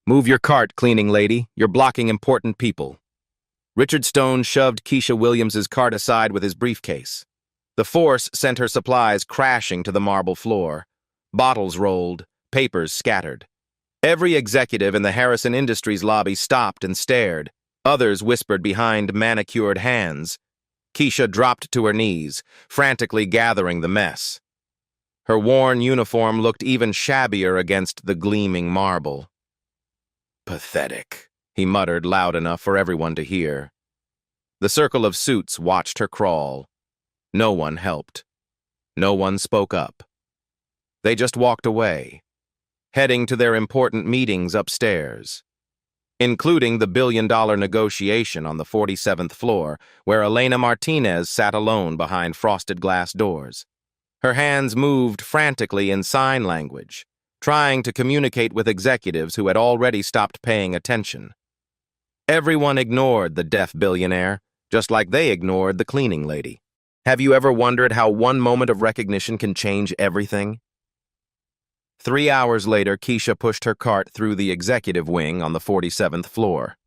Move your cart, cleaning lady. You're blocking important people. Richard Stone shoved Keisha Williams's cart aside with his briefcase. The force sent her supplies crashing to the marble floor. Bottles rolled, papers scattered. Every executive in the Harrison Industries lobby stopped and stared. Others whispered behind manicured hands. Keisha dropped to her knees, frantically gathering the mess. Her worn uniform looked even shabbier against the gleaming marble. "Pathetic," he muttered loud enough for everyone to hear. The circle of suits watched her crawl. No one helped. No one spoke up. They just walked away, heading to their important meetings upstairs, including the billion-dollar negotiation on the 47th floor, where Elena Martinez sat alone behind frosted glass doors. Her hands moved frantically in sign language, trying to communicate with executives who had already stopped paying attention. Everyone ignored the deaf billionaire, just like they ignored the cleaning lady. Have you ever wondered how one moment of recognition can change everything? 3 hours later, Keisha pushed her cart through the executive wing on the 47th floor.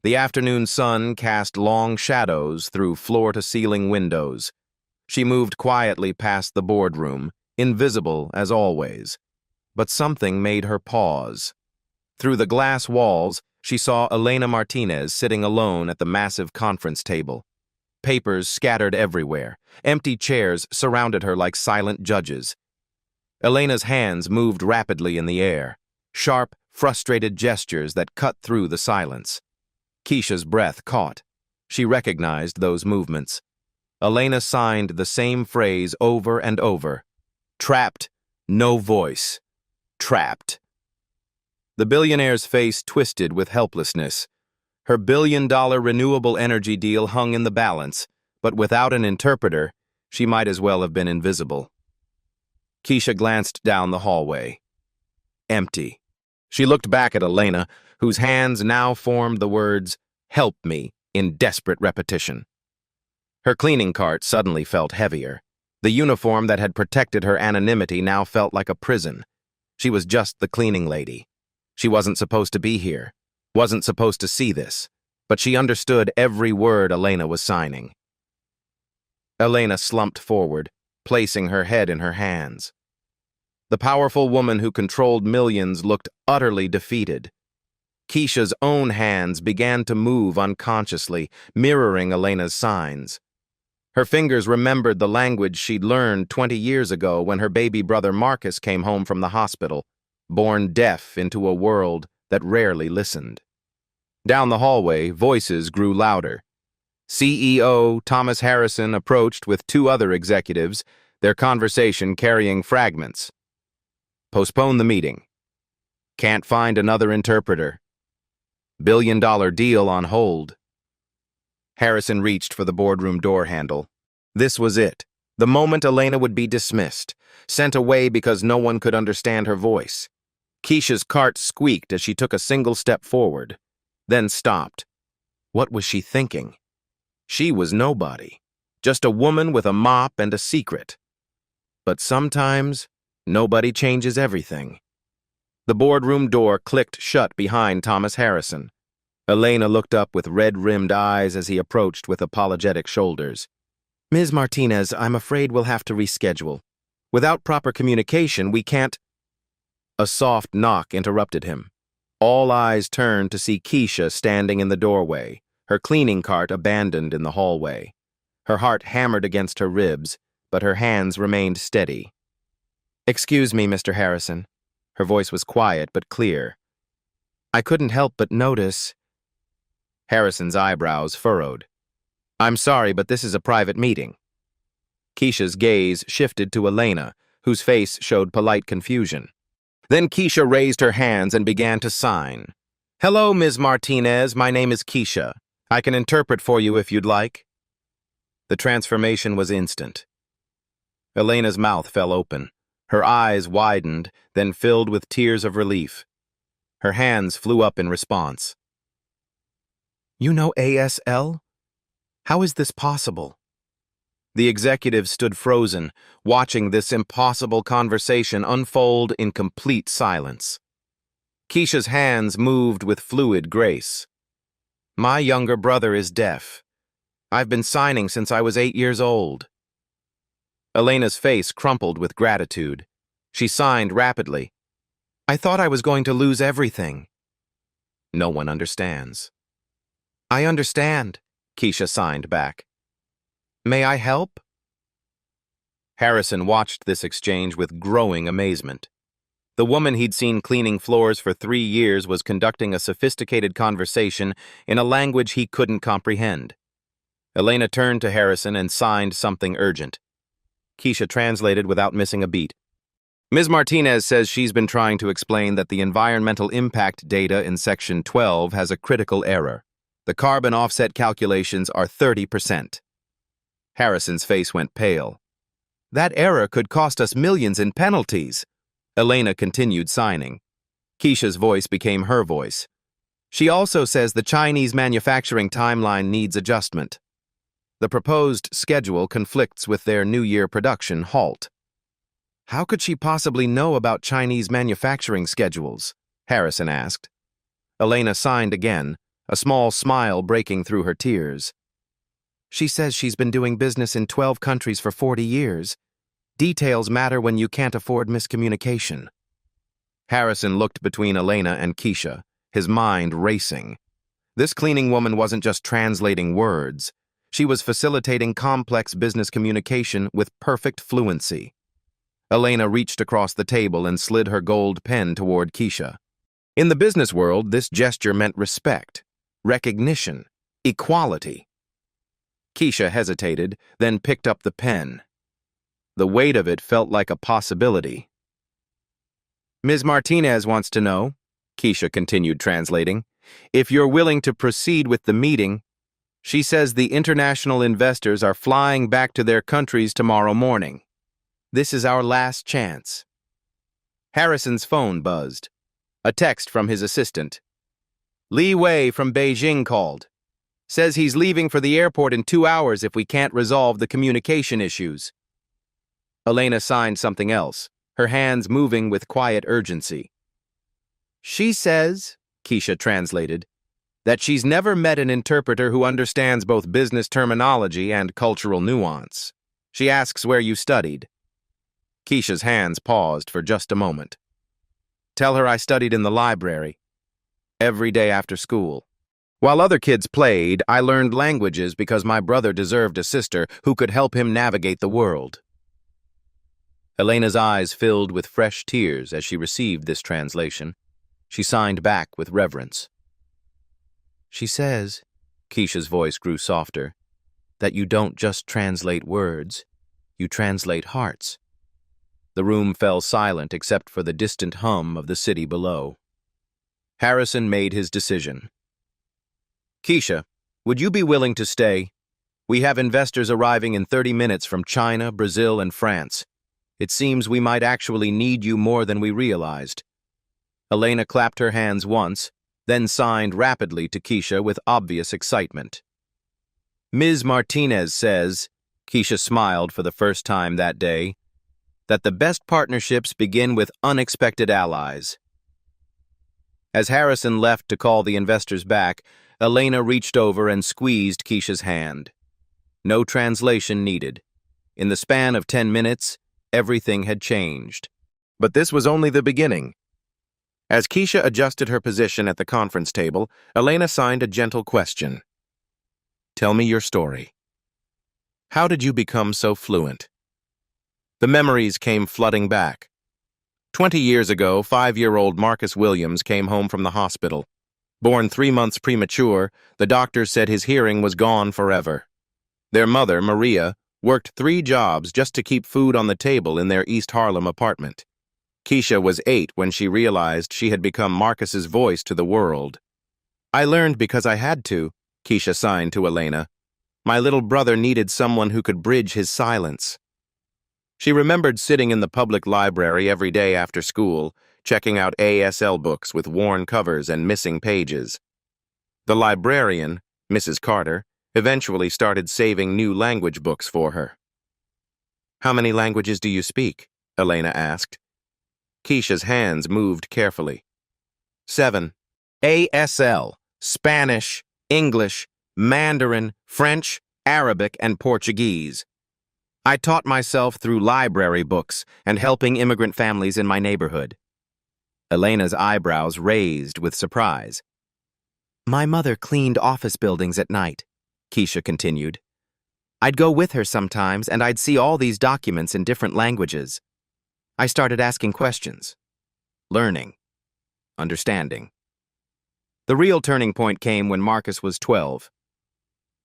The afternoon sun cast long shadows through floor-to-ceiling windows. She moved quietly past the boardroom, invisible as always. But something made her pause. Through the glass walls, she saw Elena Martinez sitting alone at the massive conference table. Papers scattered everywhere. Empty chairs surrounded her like silent judges. Elena's hands moved rapidly in the air, sharp, frustrated gestures that cut through the silence. Keisha's breath caught. She recognized those movements. Elena signed the same phrase over and over. Trapped, no voice. Trapped. The billionaire's face twisted with helplessness. Her billion-dollar renewable energy deal hung in the balance, but without an interpreter, she might as well have been invisible. Keisha glanced down the hallway. Empty. She looked back at Elena, whose hands now formed the words, "Help me," in desperate repetition. Her cleaning cart suddenly felt heavier. The uniform that had protected her anonymity now felt like a prison. She was just the cleaning lady. She wasn't supposed to be here, wasn't supposed to see this, but she understood every word Elena was signing. Elena slumped forward, placing her head in her hands. The powerful woman who controlled millions looked utterly defeated. Keisha's own hands began to move unconsciously, mirroring Elena's signs. Her fingers remembered the language she'd learned 20 years ago when her baby brother Marcus came home from the hospital, born deaf into a world that rarely listened. Down the hallway, voices grew louder. CEO Thomas Harrison approached with 2 other executives, their conversation carrying fragments. Postpone the meeting. Can't find another interpreter. Billion-dollar deal on hold. Harrison reached for the boardroom door handle. This was it. The moment Elena would be dismissed, sent away because no one could understand her voice. Keisha's cart squeaked as she took a single step forward, then stopped. What was she thinking? She was nobody, just a woman with a mop and a secret. But sometimes, nobody changes everything. The boardroom door clicked shut behind Thomas Harrison. Elena looked up with red-rimmed eyes as he approached with apologetic shoulders. "Ms. Martinez, I'm afraid we'll have to reschedule. Without proper communication, we can't—" A soft knock interrupted him. All eyes turned to see Keisha standing in the doorway, her cleaning cart abandoned in the hallway. Her heart hammered against her ribs, but her hands remained steady. "Excuse me, Mr. Harrison." Her voice was quiet but clear. "I couldn't help but notice—" Harrison's eyebrows furrowed. "I'm sorry, but this is a private meeting." Keisha's gaze shifted to Elena, whose face showed polite confusion. Then Keisha raised her hands and began to sign. "Hello, Ms. Martinez. My name is Keisha. I can interpret for you if you'd like." The transformation was instant. Elena's mouth fell open. Her eyes widened, then filled with tears of relief. Her hands flew up in response. "You know ASL? How is this possible?" The executive stood frozen, watching this impossible conversation unfold in complete silence. Keisha's hands moved with fluid grace. My younger brother is deaf. I've been signing since I was 8 years old. Elena's face crumpled with gratitude. She signed rapidly. I thought I was going to lose everything. No one understands. I understand, Keisha signed back. May I help? Harrison watched this exchange with growing amazement. The woman he'd seen cleaning floors for 3 years was conducting a sophisticated conversation in a language he couldn't comprehend. Elena turned to Harrison and signed something urgent. Keisha translated without missing a beat. Ms. Martinez says she's been trying to explain that the environmental impact data in Section 12 has a critical error. The carbon offset calculations are 30%. Harrison's face went pale. That error could cost us millions in penalties. Elena continued signing. Keisha's voice became her voice. She also says the Chinese manufacturing timeline needs adjustment. The proposed schedule conflicts with their New Year production halt. How could she possibly know about Chinese manufacturing schedules? Harrison asked. Elena signed again, a small smile breaking through her tears. She says she's been doing business in 12 countries for 40 years. Details matter when you can't afford miscommunication. Harrison looked between Elena and Keisha, his mind racing. This cleaning woman wasn't just translating words. She was facilitating complex business communication with perfect fluency. Elena reached across the table and slid her gold pen toward Keisha. In the business world, this gesture meant respect, recognition, equality. Keisha hesitated, then picked up the pen. The weight of it felt like a possibility. Ms. Martinez wants to know, Keisha continued translating, if you're willing to proceed with the meeting. She says the international investors are flying back to their countries tomorrow morning. This is our last chance. Harrison's phone buzzed. A text from his assistant. Li Wei from Beijing called. Says he's leaving for the airport in 2 hours if we can't resolve the communication issues. Elena signed something else, her hands moving with quiet urgency. She says, Keisha translated, that she's never met an interpreter who understands both business terminology and cultural nuance. She asks where you studied. Keisha's hands paused for just a moment. Tell her I studied in the library, every day after school. While other kids played, I learned languages because my brother deserved a sister who could help him navigate the world. Elena's eyes filled with fresh tears as she received this translation. She signed back with reverence. She says, Keisha's voice grew softer, that you don't just translate words, you translate hearts. The room fell silent except for the distant hum of the city below. Harrison made his decision. Keisha, would you be willing to stay? We have investors arriving in 30 minutes from China, Brazil, and France. It seems we might actually need you more than we realized. Elena clapped her hands once, then signed rapidly to Keisha with obvious excitement. Ms. Martinez says, Keisha smiled for the first time that day, that the best partnerships begin with unexpected allies. As Harrison left to call the investors back, Elena reached over and squeezed Keisha's hand. No translation needed. In the span of 10 minutes, everything had changed. But this was only the beginning. As Keisha adjusted her position at the conference table, Elena signed a gentle question. Tell me your story. How did you become so fluent? The memories came flooding back. 20 years ago, 5-year-old Marcus Williams came home from the hospital. Born 3 months premature, the doctors said his hearing was gone forever. Their mother, Maria, worked 3 jobs just to keep food on the table in their East Harlem apartment. Keisha was 8 when she realized she had become Marcus's voice to the world. I learned because I had to, Keisha signed to Elena. My little brother needed someone who could bridge his silence. She remembered sitting in the public library every day after school, checking out ASL books with worn covers and missing pages. The librarian, Mrs. Carter, eventually started saving new language books for her. How many languages do you speak? Elena asked. Keisha's hands moved carefully. 7. ASL, Spanish, English, Mandarin, French, Arabic, and Portuguese. I taught myself through library books and helping immigrant families in my neighborhood. Elena's eyebrows raised with surprise. My mother cleaned office buildings at night, Keisha continued. I'd go with her sometimes, and I'd see all these documents in different languages. I started asking questions, learning, understanding. The real turning point came when Marcus was 12.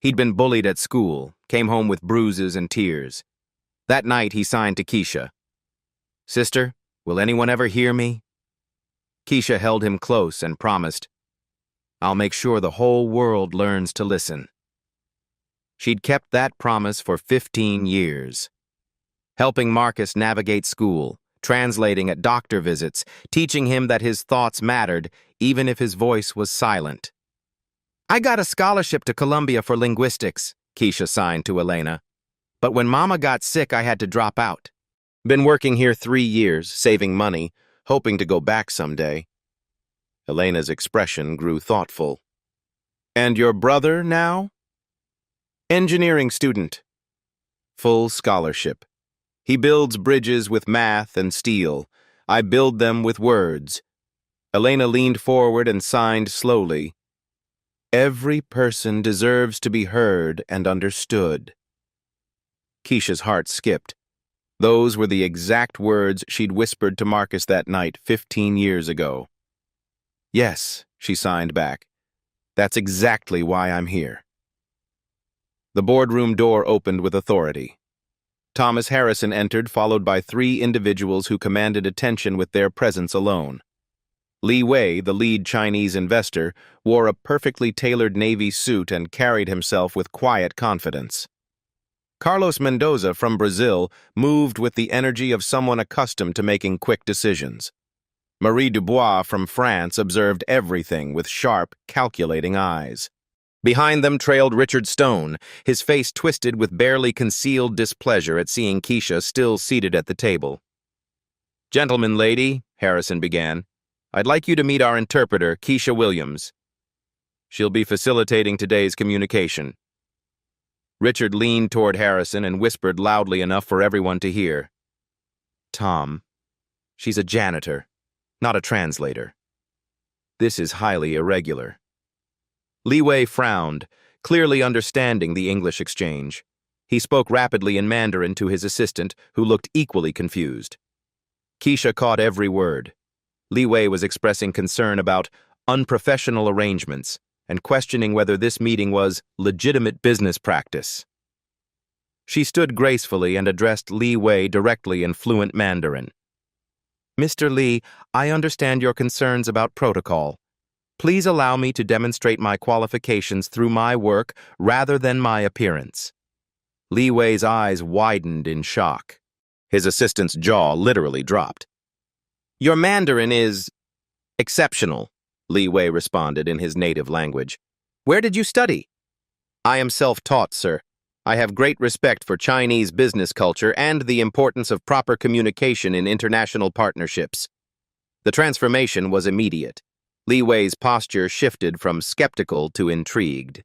He'd been bullied at school, came home with bruises and tears. That night, he signed to Keisha. Sister, will anyone ever hear me? Keisha held him close and promised, I'll make sure the whole world learns to listen. She'd kept that promise for 15 years. Helping Marcus navigate school, translating at doctor visits, teaching him that his thoughts mattered, even if his voice was silent. I got a scholarship to Columbia for linguistics, Keisha signed to Elena. But when Mama got sick, I had to drop out. Been working here 3 years, saving money, hoping to go back someday. Elena's expression grew thoughtful. And your brother now? Engineering student. Full scholarship. He builds bridges with math and steel. I build them with words. Elena leaned forward and signed slowly. Every person deserves to be heard and understood. Keisha's heart skipped. Those were the exact words she'd whispered to Marcus that night 15 years ago. Yes, she signed back. That's exactly why I'm here. The boardroom door opened with authority. Thomas Harrison entered, followed by 3 individuals who commanded attention with their presence alone. Li Wei, the lead Chinese investor, wore a perfectly tailored navy suit and carried himself with quiet confidence. Carlos Mendoza from Brazil moved with the energy of someone accustomed to making quick decisions. Marie Dubois from France observed everything with sharp, calculating eyes. Behind them trailed Richard Stone, his face twisted with barely concealed displeasure at seeing Keisha still seated at the table. Gentlemen, lady, Harrison began, I'd like you to meet our interpreter, Keisha Williams. She'll be facilitating today's communication. Richard leaned toward Harrison and whispered loudly enough for everyone to hear. Tom, she's a janitor, not a translator. This is highly irregular. Li Wei frowned, clearly understanding the English exchange. He spoke rapidly in Mandarin to his assistant, who looked equally confused. Keisha caught every word. Li Wei was expressing concern about unprofessional arrangements and questioning whether this meeting was legitimate business practice. She stood gracefully and addressed Li Wei directly in fluent Mandarin. Mr. Li, I understand your concerns about protocol. Please allow me to demonstrate my qualifications through my work rather than my appearance. Li Wei's eyes widened in shock. His assistant's jaw literally dropped. Your Mandarin is exceptional, Li Wei responded in his native language. Where did you study? I am self-taught, sir. I have great respect for Chinese business culture and the importance of proper communication in international partnerships. The transformation was immediate. Li Wei's posture shifted from skeptical to intrigued.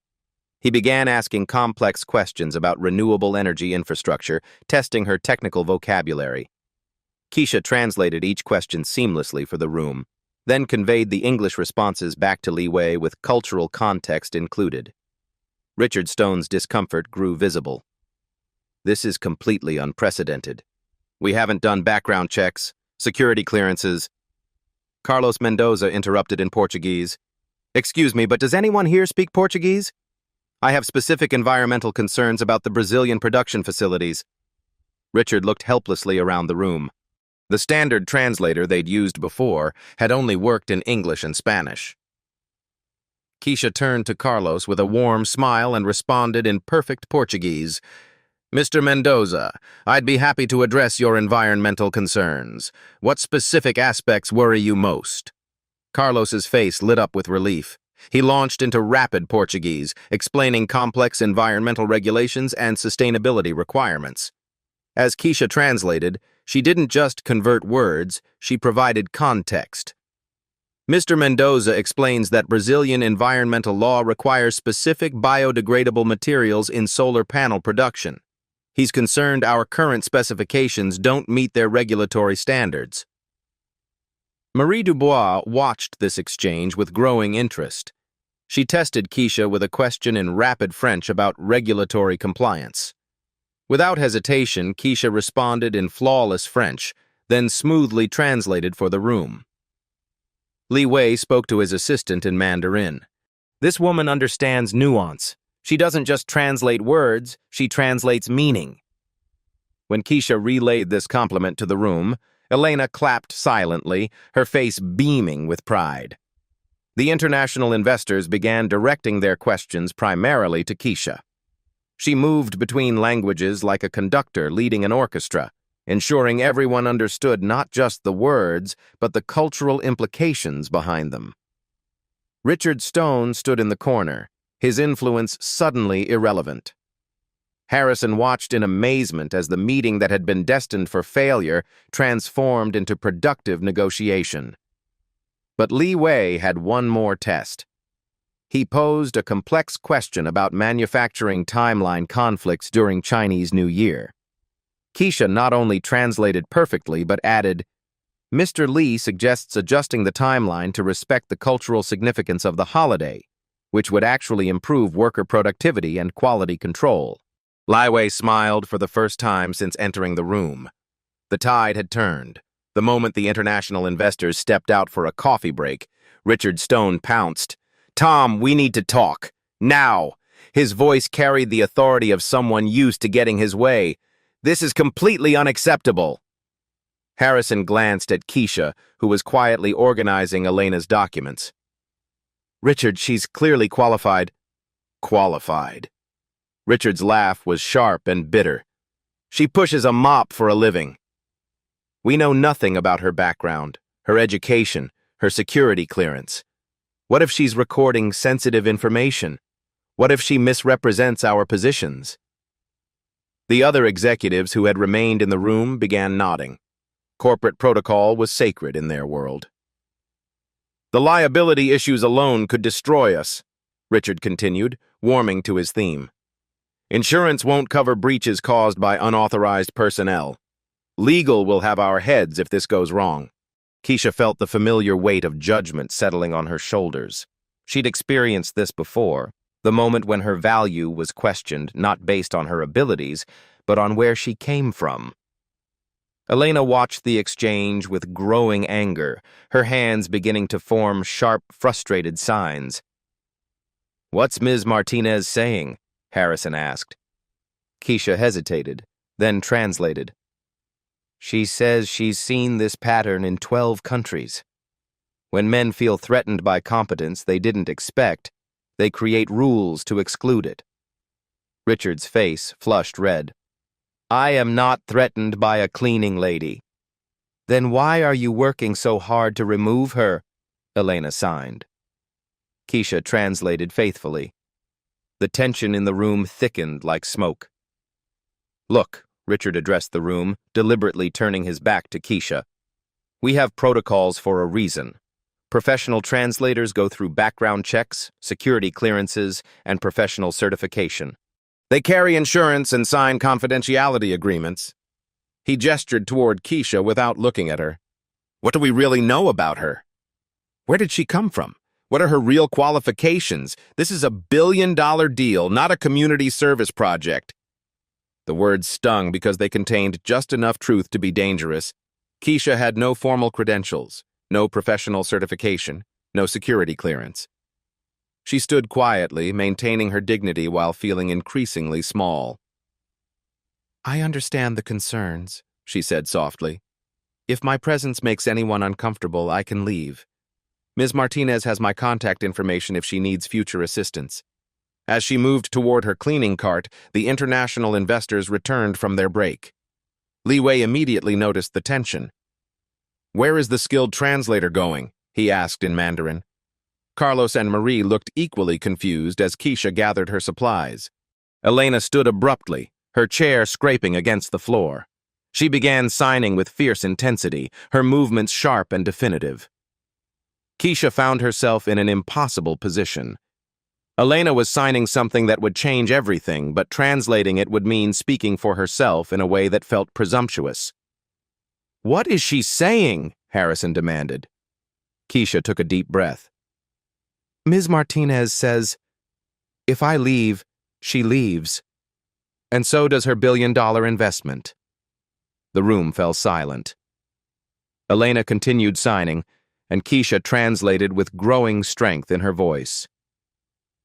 He began asking complex questions about renewable energy infrastructure, testing her technical vocabulary. Keisha translated each question seamlessly for the room, then conveyed the English responses back to Li Wei with cultural context included. Richard Stone's discomfort grew visible. This is completely unprecedented. We haven't done background checks, security clearances. Carlos Mendoza interrupted in Portuguese. Excuse me, but does anyone here speak Portuguese? I have specific environmental concerns about the Brazilian production facilities. Richard looked helplessly around the room. The standard translator they'd used before had only worked in English and Spanish. Keisha turned to Carlos with a warm smile and responded in perfect Portuguese. Mr. Mendoza, I'd be happy to address your environmental concerns. What specific aspects worry you most? Carlos's face lit up with relief. He launched into rapid Portuguese, explaining complex environmental regulations and sustainability requirements. As Keisha translated, she didn't just convert words, she provided context. Mr. Mendoza explains that Brazilian environmental law requires specific biodegradable materials in solar panel production. He's concerned our current specifications don't meet their regulatory standards. Marie Dubois watched this exchange with growing interest. She tested Keisha with a question in rapid French about regulatory compliance. Without hesitation, Keisha responded in flawless French, then smoothly translated for the room. Li Wei spoke to his assistant in Mandarin. This woman understands nuance. She doesn't just translate words, she translates meaning. When Keisha relayed this compliment to the room, Elena clapped silently, her face beaming with pride. The international investors began directing their questions primarily to Keisha. She moved between languages like a conductor leading an orchestra, ensuring everyone understood not just the words, but the cultural implications behind them. Richard Stone stood in the corner, his influence suddenly irrelevant. Harrison watched in amazement as the meeting that had been destined for failure transformed into productive negotiation. But Li Wei had one more test. He posed a complex question about manufacturing timeline conflicts during Chinese New Year. Keisha not only translated perfectly, but added, "Mr. Li suggests adjusting the timeline to respect the cultural significance of the holiday, which would actually improve worker productivity and quality control." Li Wei smiled for the first time since entering the room. The tide had turned. The moment the international investors stepped out for a coffee break, Richard Stone pounced. "Tom, we need to talk. Now!" His voice carried the authority of someone used to getting his way. "This is completely unacceptable." Harrison glanced at Keisha, who was quietly organizing Elena's documents. "Richard, she's clearly qualified." "Qualified." Richard's laugh was sharp and bitter. "She pushes a mop for a living. We know nothing about her background, her education, her security clearance. What if she's recording sensitive information? What if she misrepresents our positions?" The other executives who had remained in the room began nodding. Corporate protocol was sacred in their world. "The liability issues alone could destroy us," Richard continued, warming to his theme. "Insurance won't cover breaches caused by unauthorized personnel. Legal will have our heads if this goes wrong." Keisha felt the familiar weight of judgment settling on her shoulders. She'd experienced this before, the moment when her value was questioned not based on her abilities, but on where she came from. Elena watched the exchange with growing anger, her hands beginning to form sharp, frustrated signs. "What's Ms. Martinez saying?" Harrison asked. Keisha hesitated, then translated. "She says she's seen this pattern in 12 countries. When men feel threatened by competence they didn't expect, they create rules to exclude it." Richard's face flushed red. "I am not threatened by a cleaning lady." "Then why are you working so hard to remove her?" Elena signed. Keisha translated faithfully. The tension in the room thickened like smoke. "Look," Richard addressed the room, deliberately turning his back to Keisha. "We have protocols for a reason. Professional translators go through background checks, security clearances, and professional certification. They carry insurance and sign confidentiality agreements." He gestured toward Keisha without looking at her. "What do we really know about her? Where did she come from? What are her real qualifications? This is a billion-dollar deal, not a community service project." The words stung because they contained just enough truth to be dangerous. Keisha had no formal credentials, no professional certification, no security clearance. She stood quietly, maintaining her dignity while feeling increasingly small. "I understand the concerns," she said softly. "If my presence makes anyone uncomfortable, I can leave. Ms. Martinez has my contact information if she needs future assistance." As she moved toward her cleaning cart, the international investors returned from their break. Li Wei immediately noticed the tension. "Where is the skilled translator going?" he asked in Mandarin. Carlos and Marie looked equally confused as Keisha gathered her supplies. Elena stood abruptly, her chair scraping against the floor. She began signing with fierce intensity, her movements sharp and definitive. Keisha found herself in an impossible position. Elena was signing something that would change everything, but translating it would mean speaking for herself in a way that felt presumptuous. "What is she saying?" Harrison demanded. Keisha took a deep breath. "Ms. Martinez says, if I leave, she leaves. And so does her billion-dollar investment." The room fell silent. Elena continued signing, and Keisha translated with growing strength in her voice.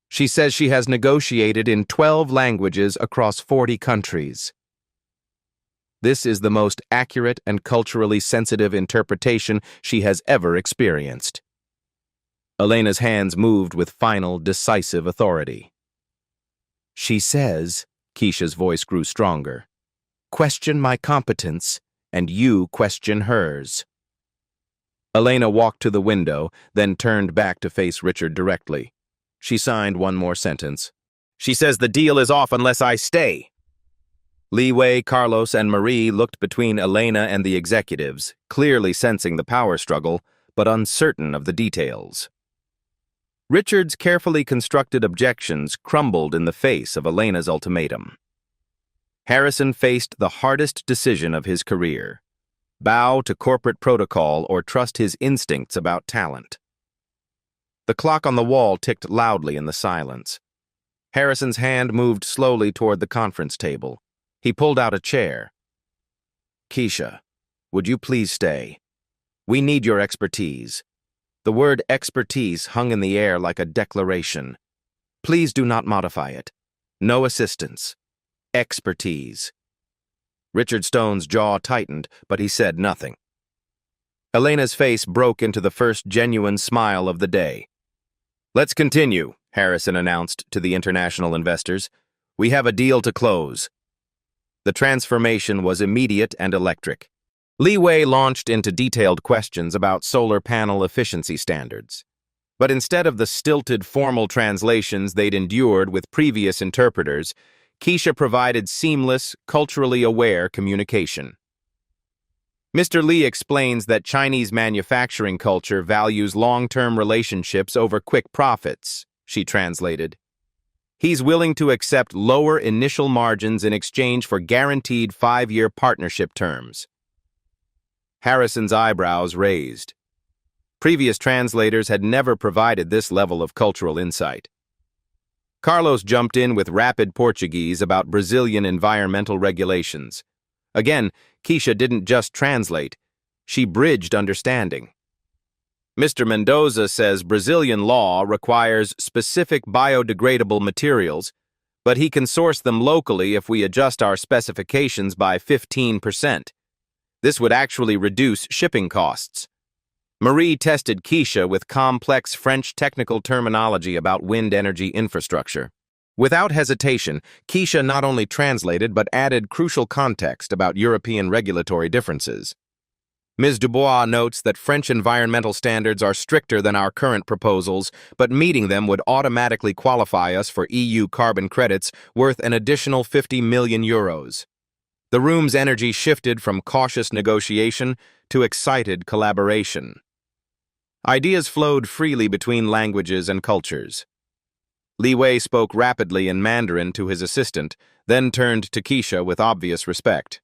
"She says she has negotiated in 12 languages across 40 countries. This is the most accurate and culturally sensitive interpretation she has ever experienced." Elena's hands moved with final, decisive authority. "She says," Keisha's voice grew stronger, "question my competence, and you question hers." Elena walked to the window, then turned back to face Richard directly. She signed one more sentence. "She says the deal is off unless I stay." Li Wei, Carlos, and Marie looked between Elena and the executives, clearly sensing the power struggle, but uncertain of the details. Richard's carefully constructed objections crumbled in the face of Elena's ultimatum. Harrison faced the hardest decision of his career: bow to corporate protocol or trust his instincts about talent. The clock on the wall ticked loudly in the silence. Harrison's hand moved slowly toward the conference table. He pulled out a chair. "Keisha, would you please stay? We need your expertise." The word expertise hung in the air like a declaration. "Please do not modify it. No assistance. Expertise." Richard Stone's jaw tightened, but he said nothing. Elena's face broke into the first genuine smile of the day. "Let's continue," Harrison announced to the international investors. "We have a deal to close." The transformation was immediate and electric. Li Wei launched into detailed questions about solar panel efficiency standards. But instead of the stilted formal translations they'd endured with previous interpreters, Keisha provided seamless, culturally aware communication. "Mr. Li explains that Chinese manufacturing culture values long-term relationships over quick profits," she translated. "He's willing to accept lower initial margins in exchange for guaranteed 5-year partnership terms." Harrison's eyebrows raised. Previous translators had never provided this level of cultural insight. Carlos jumped in with rapid Portuguese about Brazilian environmental regulations. Again, Keisha didn't just translate, she bridged understanding. "Mr. Mendoza says Brazilian law requires specific biodegradable materials, but he can source them locally if we adjust our specifications by 15%. This would actually reduce shipping costs." Marie tested Keisha with complex French technical terminology about wind energy infrastructure. Without hesitation, Keisha not only translated but added crucial context about European regulatory differences. Ms. Dubois notes that French environmental standards are stricter than our current proposals, but meeting them would automatically qualify us for EU carbon credits worth an additional 50 million euros. The room's energy shifted from cautious negotiation to excited collaboration. Ideas flowed freely between languages and cultures. Li Wei spoke rapidly in Mandarin to his assistant, then turned to Keisha with obvious respect.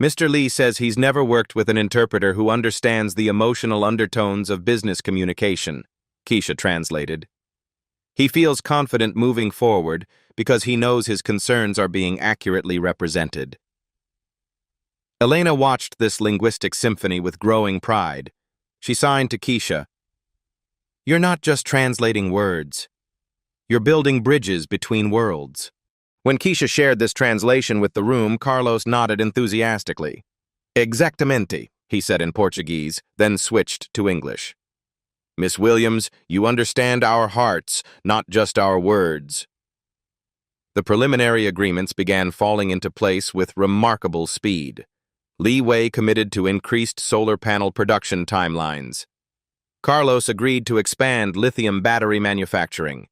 "Mr. Li says he's never worked with an interpreter who understands the emotional undertones of business communication," Keisha translated. "He feels confident moving forward because he knows his concerns are being accurately represented." Elena watched this linguistic symphony with growing pride. She signed to Keisha. "You're not just translating words. You're building bridges between worlds." When Keisha shared this translation with the room, Carlos nodded enthusiastically. "Exactamente," he said in Portuguese, then switched to English. "Miss Williams, you understand our hearts, not just our words." The preliminary agreements began falling into place with remarkable speed. Li Wei committed to increased solar panel production timelines. Carlos agreed to expand lithium battery manufacturing.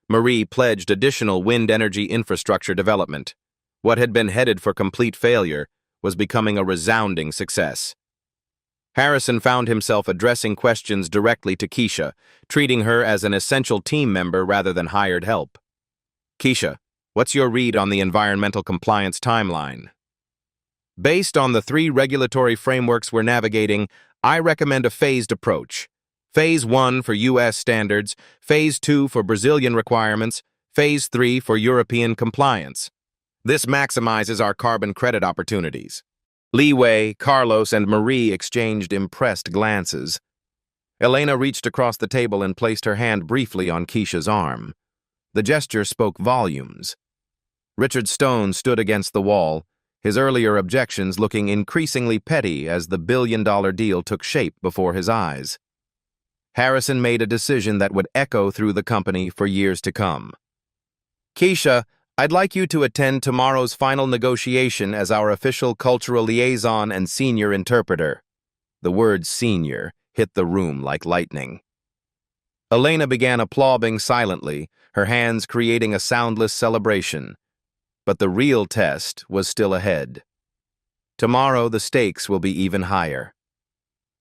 Marie pledged additional wind energy infrastructure development. What had been headed for complete failure was becoming a resounding success. Harrison found himself addressing questions directly to Keisha, treating her as an essential team member rather than hired help. Keisha, what's your read on the environmental compliance timeline? Based on the 3 regulatory frameworks we're navigating, I recommend a phased approach. Phase 1 for U.S. standards, Phase 2 for Brazilian requirements, Phase 3 for European compliance. This maximizes our carbon credit opportunities. Leeway, Carlos, and Marie exchanged impressed glances. Elena reached across the table and placed her hand briefly on Keisha's arm. The gesture spoke volumes. Richard Stone stood against the wall, his earlier objections looking increasingly petty as the billion-dollar deal took shape before his eyes. Harrison made a decision that would echo through the company for years to come. Keisha, I'd like you to attend tomorrow's final negotiation as our official cultural liaison and senior interpreter. The word senior hit the room like lightning. Elena began applauding silently, her hands creating a soundless celebration. But the real test was still ahead. Tomorrow the stakes will be even higher.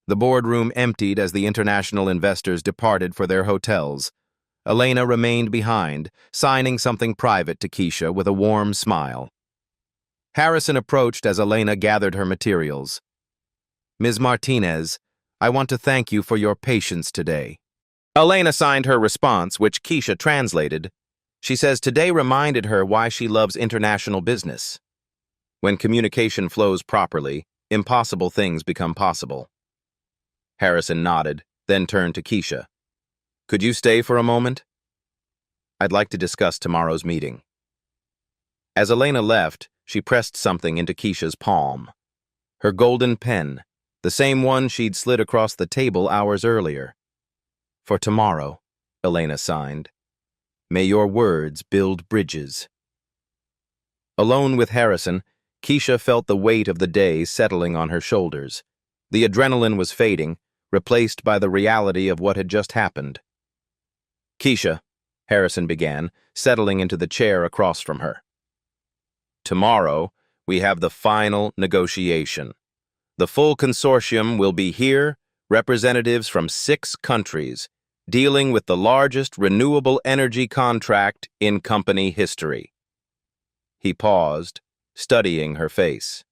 The boardroom emptied as the international investors departed for their hotels. Elena remained behind, signing something private to Keisha with a warm smile. Harrison approached as Elena gathered her materials. Ms. Martinez, I want to thank you for your patience today. Elena signed her response, which Keisha translated. She says today reminded her why she loves international business. When communication flows properly, impossible things become possible. Harrison nodded, then turned to Keisha. Could you stay for a moment? I'd like to discuss tomorrow's meeting. As Elena left, she pressed something into Keisha's palm. Her golden pen, the same one she'd slid across the table hours earlier. For tomorrow, Elena signed. May your words build bridges. Alone with Harrison, Keisha felt the weight of the day settling on her shoulders. The adrenaline was fading, replaced by the reality of what had just happened. Keisha, Harrison began, settling into the chair across from her. Tomorrow, we have the final negotiation. The full consortium will be here, representatives from 6 countries, dealing with the largest renewable energy contract in company history. He paused, studying her face.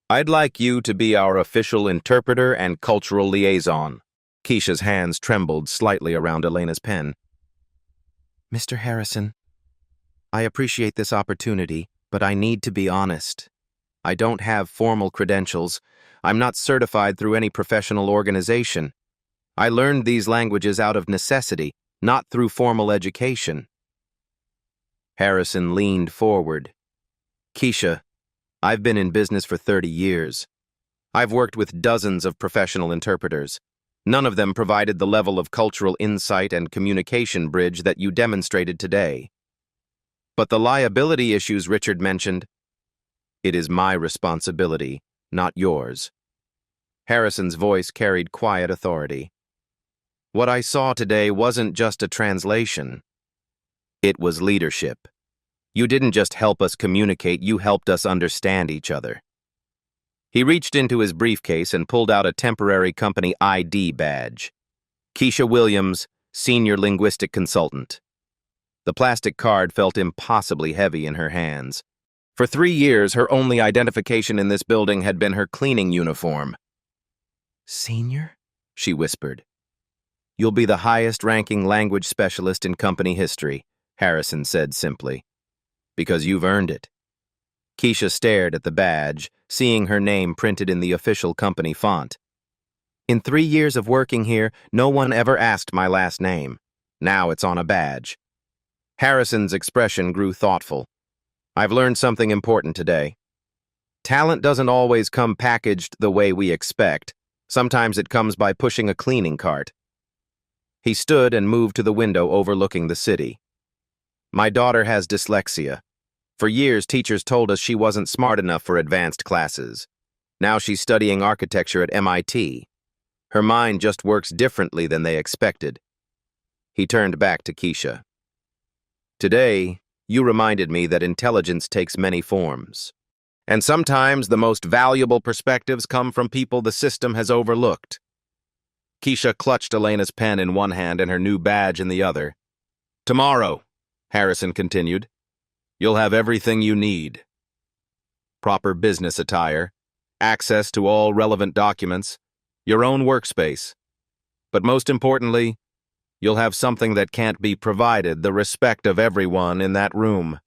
I'd like you to be our official interpreter and cultural liaison. Keisha's hands trembled slightly around Elena's pen. Mr. Harrison, I appreciate this opportunity, but I need to be honest. I don't have formal credentials. I'm not certified through any professional organization. I learned these languages out of necessity, not through formal education. Harrison leaned forward. Keisha, I've been in business for 30 years. I've worked with dozens of professional interpreters. None of them provided the level of cultural insight and communication bridge that you demonstrated today. But the liability issues Richard mentioned, it is my responsibility, not yours. Harrison's voice carried quiet authority. What I saw today wasn't just a translation. It was leadership. You didn't just help us communicate, you helped us understand each other. He reached into his briefcase and pulled out a temporary company ID badge. Keisha Williams, Senior Linguistic Consultant. The plastic card felt impossibly heavy in her hands. For 3 years, her only identification in this building had been her cleaning uniform. Senior? She whispered. You'll be the highest-ranking language specialist in company history, Harrison said simply. Because you've earned it. Keisha stared at the badge, seeing her name printed in the official company font. In 3 years of working here, no one ever asked my last name. Now it's on a badge. Harrison's expression grew thoughtful. I've learned something important today. Talent doesn't always come packaged the way we expect. Sometimes it comes by pushing a cleaning cart. He stood and moved to the window overlooking the city. My daughter has dyslexia. For years, teachers told us she wasn't smart enough for advanced classes. Now she's studying architecture at MIT. Her mind just works differently than they expected. He turned back to Keisha. Today, you reminded me that intelligence takes many forms. And sometimes the most valuable perspectives come from people the system has overlooked. Keisha clutched Elena's pen in one hand and her new badge in the other. Tomorrow, Harrison continued, you'll have everything you need. Proper business attire, access to all relevant documents, your own workspace. But most importantly, you'll have something that can't be provided, the respect of everyone in that room.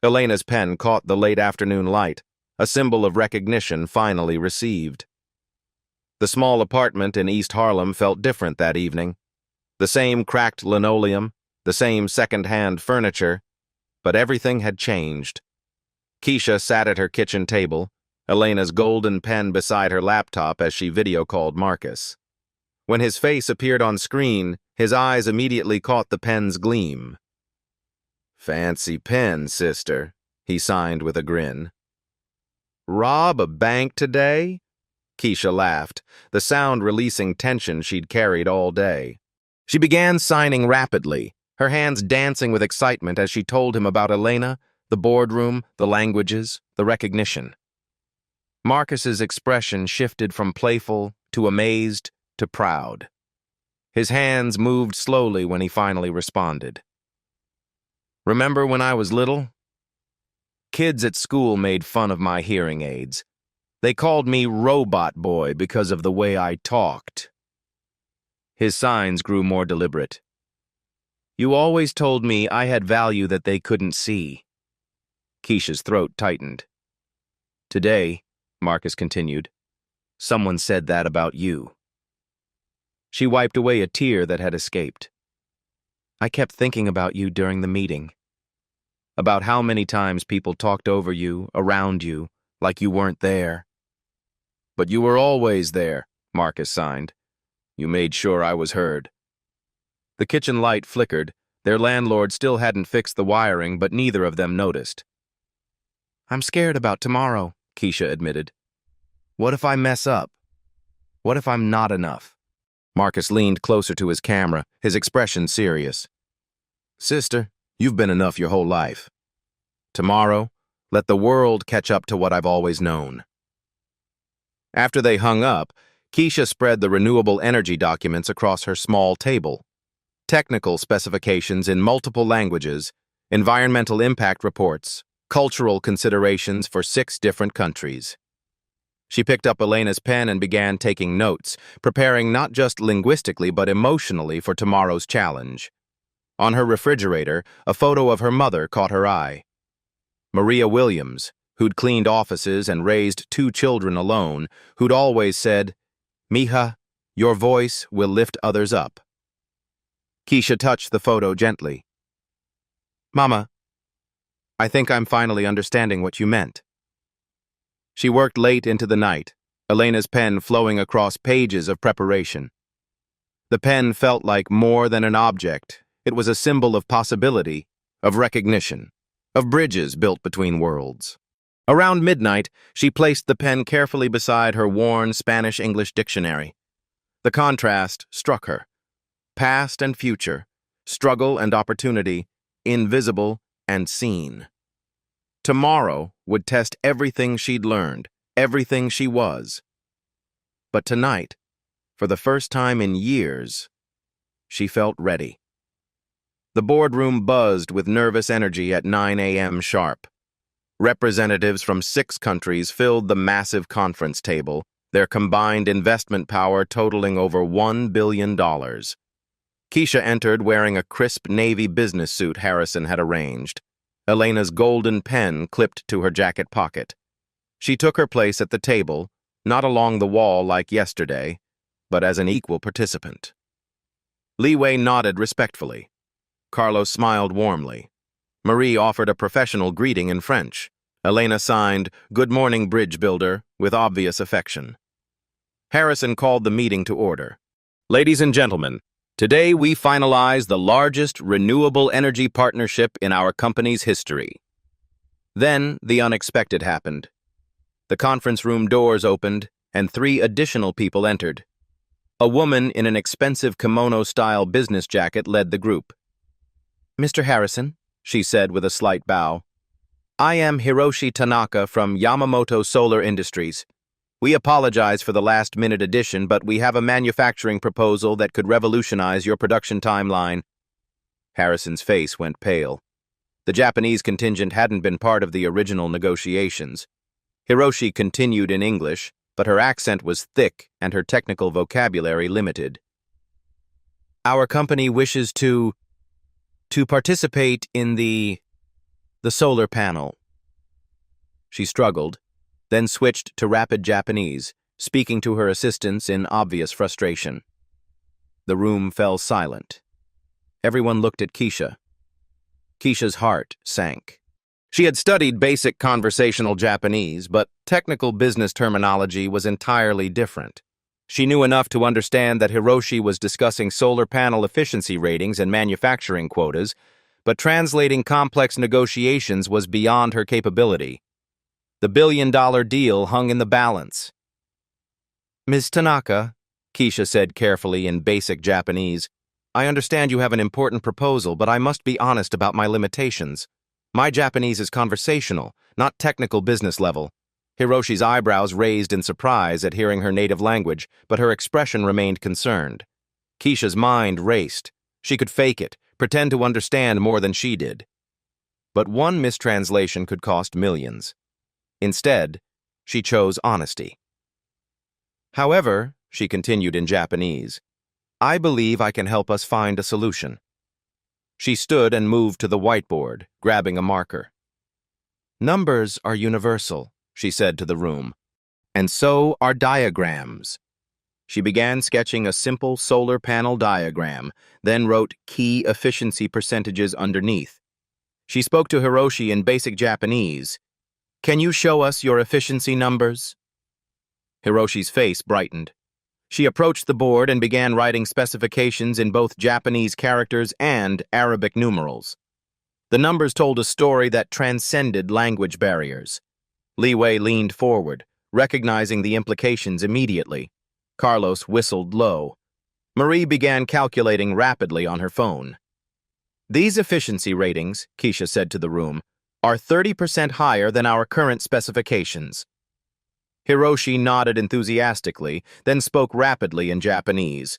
Elena's pen caught the late afternoon light, a symbol of recognition finally received. The small apartment in East Harlem felt different that evening. The same cracked linoleum, the same second-hand furniture, but everything had changed. Keisha sat at her kitchen table, Elena's golden pen beside her laptop as she video-called Marcus. When his face appeared on screen, his eyes immediately caught the pen's gleam. Fancy pen, sister, he signed with a grin. Rob a bank today? Keisha laughed, the sound releasing tension she'd carried all day. She began signing rapidly, her hands dancing with excitement as she told him about Elena, the boardroom, the languages, the recognition. Marcus's expression shifted from playful to amazed to proud. His hands moved slowly when he finally responded. Remember when I was little? Kids at school made fun of my hearing aids. They called me Robot Boy because of the way I talked. His signs grew more deliberate. You always told me I had value that they couldn't see. Keisha's throat tightened. Today, Marcus continued, someone said that about you. She wiped away a tear that had escaped. I kept thinking about you during the meeting. About how many times people talked over you, around you, like you weren't there. But you were always there, Marcus signed. You made sure I was heard. The kitchen light flickered. Their landlord still hadn't fixed the wiring, but neither of them noticed. I'm scared about tomorrow, Keisha admitted. What if I mess up? What if I'm not enough? Marcus leaned closer to his camera, his expression serious. Sister, you've been enough your whole life. Tomorrow, let the world catch up to what I've always known. After they hung up, Keisha spread the renewable energy documents across her small table. Technical specifications in multiple languages, environmental impact reports, cultural considerations for 6 different countries. She picked up Elena's pen and began taking notes, preparing not just linguistically but emotionally for tomorrow's challenge. On her refrigerator, a photo of her mother caught her eye. Maria Williams, who'd cleaned offices and raised 2 children alone, who'd always said, Mija, your voice will lift others up. Keisha touched the photo gently. Mama, I think I'm finally understanding what you meant. She worked late into the night, Elena's pen flowing across pages of preparation. The pen felt like more than an object. It was a symbol of possibility, of recognition, of bridges built between worlds. Around midnight, she placed the pen carefully beside her worn Spanish-English dictionary. The contrast struck her. Past and future, struggle and opportunity, invisible and seen. Tomorrow would test everything she'd learned, everything she was. But tonight, for the first time in years, she felt ready. The boardroom buzzed with nervous energy at 9 a.m. sharp. Representatives from 6 countries filled the massive conference table, their combined investment power totaling over $1 billion. Keisha entered wearing a crisp navy business suit Harrison had arranged, Elena's golden pen clipped to her jacket pocket. She took her place at the table, not along the wall like yesterday, but as an equal participant. Li Wei nodded respectfully. Carlos smiled warmly. Marie offered a professional greeting in French. Elena signed, "Good morning, bridge builder," with obvious affection. Harrison called the meeting to order. Ladies and gentlemen, today we finalize the largest renewable energy partnership in our company's history. Then the unexpected happened. The conference room doors opened, and 3 additional people entered. A woman in an expensive kimono-style business jacket led the group. Mr. Harrison, she said with a slight bow. I am Hiroshi Tanaka from Yamamoto Solar Industries. We apologize for the last-minute addition, but we have a manufacturing proposal that could revolutionize your production timeline. Harrison's face went pale. The Japanese contingent hadn't been part of the original negotiations. Hiroshi continued in English, but her accent was thick and her technical vocabulary limited. Our company wishes to participate in the solar panel. She struggled, then switched to rapid Japanese, speaking to her assistants in obvious frustration. The room fell silent. Everyone looked at Keisha. Keisha's heart sank. She had studied basic conversational Japanese, but technical business terminology was entirely different. She knew enough to understand that Hiroshi was discussing solar panel efficiency ratings and manufacturing quotas, but translating complex negotiations was beyond her capability. The billion-dollar deal hung in the balance. Ms. Tanaka, Keisha said carefully in basic Japanese, I understand you have an important proposal, but I must be honest about my limitations. My Japanese is conversational, not technical business level. Hiroshi's eyebrows raised in surprise at hearing her native language, but her expression remained concerned. Keisha's mind raced. She could fake it, pretend to understand more than she did. But one mistranslation could cost millions. Instead, she chose honesty. However, she continued in Japanese, I believe I can help us find a solution. She stood and moved to the whiteboard, grabbing a marker. Numbers are universal, she said to the room, and so are diagrams. She began sketching a simple solar panel diagram, then wrote key efficiency percentages underneath. She spoke to Hiroshi in basic Japanese. Can you show us your efficiency numbers? Hiroshi's face brightened. She approached the board and began writing specifications in both Japanese characters and Arabic numerals. The numbers told a story that transcended language barriers. Li Wei leaned forward, recognizing the implications immediately. Carlos whistled low. Marie began calculating rapidly on her phone. These efficiency ratings, Keisha said to the room, are 30% higher than our current specifications. Hiroshi nodded enthusiastically, then spoke rapidly in Japanese.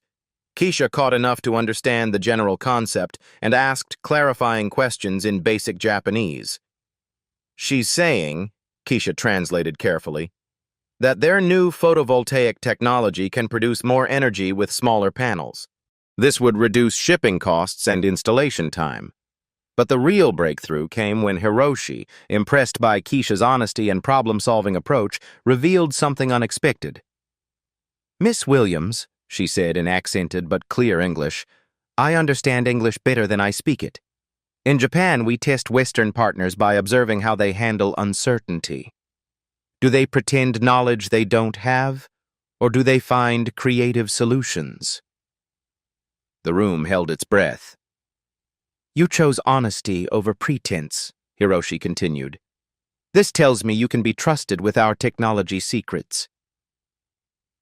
Keisha caught enough to understand the general concept and asked clarifying questions in basic Japanese. She's saying, Keisha translated carefully, that their new photovoltaic technology can produce more energy with smaller panels. This would reduce shipping costs and installation time. But the real breakthrough came when Hiroshi, impressed by Keisha's honesty and problem-solving approach, revealed something unexpected. Miss Williams, she said in accented but clear English, I understand English better than I speak it. In Japan, we test Western partners by observing how they handle uncertainty. Do they pretend knowledge they don't have, or do they find creative solutions? The room held its breath. You chose honesty over pretense, Hiroshi continued. This tells me you can be trusted with our technology secrets.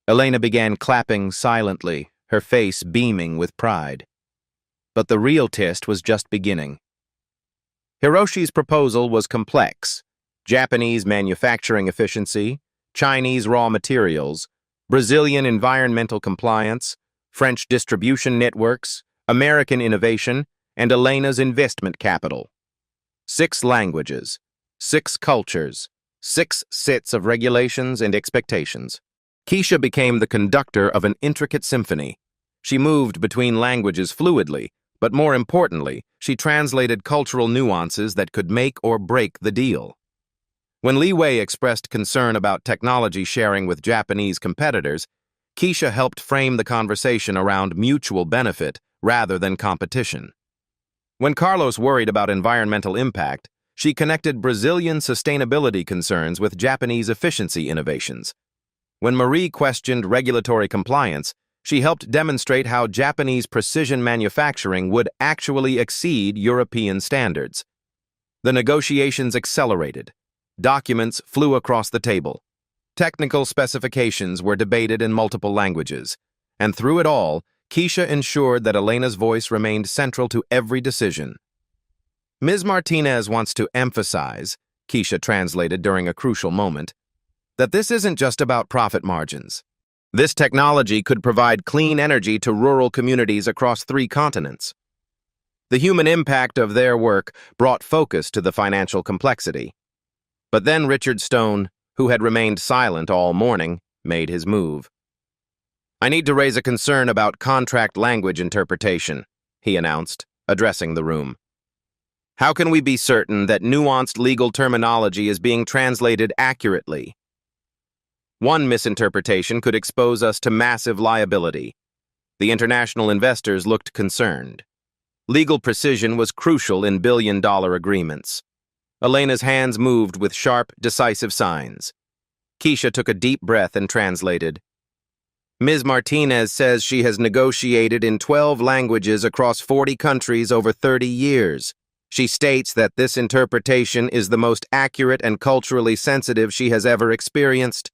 Elena began clapping silently, her face beaming with pride. But the real test was just beginning. Hiroshi's proposal was complex. Japanese manufacturing efficiency, Chinese raw materials, Brazilian environmental compliance, French distribution networks, American innovation, and Elena's investment capital. 6 languages, 6 cultures, 6 sets of regulations and expectations. Keisha became the conductor of an intricate symphony. She moved between languages fluidly, but more importantly, she translated cultural nuances that could make or break the deal. When Li Wei expressed concern about technology sharing with Japanese competitors, Keisha helped frame the conversation around mutual benefit rather than competition. When Carlos worried about environmental impact, she connected Brazilian sustainability concerns with Japanese efficiency innovations. When Marie questioned regulatory compliance, she helped demonstrate how Japanese precision manufacturing would actually exceed European standards. The negotiations accelerated. Documents flew across the table. Technical specifications were debated in multiple languages. And through it all, Keisha ensured that Elena's voice remained central to every decision. Ms. Martinez wants to emphasize, Keisha translated during a crucial moment, that this isn't just about profit margins. This technology could provide clean energy to rural communities across 3 continents. The human impact of their work brought focus to the financial complexity. But then Richard Stone, who had remained silent all morning, made his move. "I need to raise a concern about contract language interpretation," he announced, addressing the room. "How can we be certain that nuanced legal terminology is being translated accurately? One misinterpretation could expose us to massive liability." The international investors looked concerned. Legal precision was crucial in billion-dollar agreements. Elena's hands moved with sharp, decisive signs. Keisha took a deep breath and translated. "Ms. Martinez says she has negotiated in 12 languages across 40 countries over 30 years. She states that this interpretation is the most accurate and culturally sensitive she has ever experienced."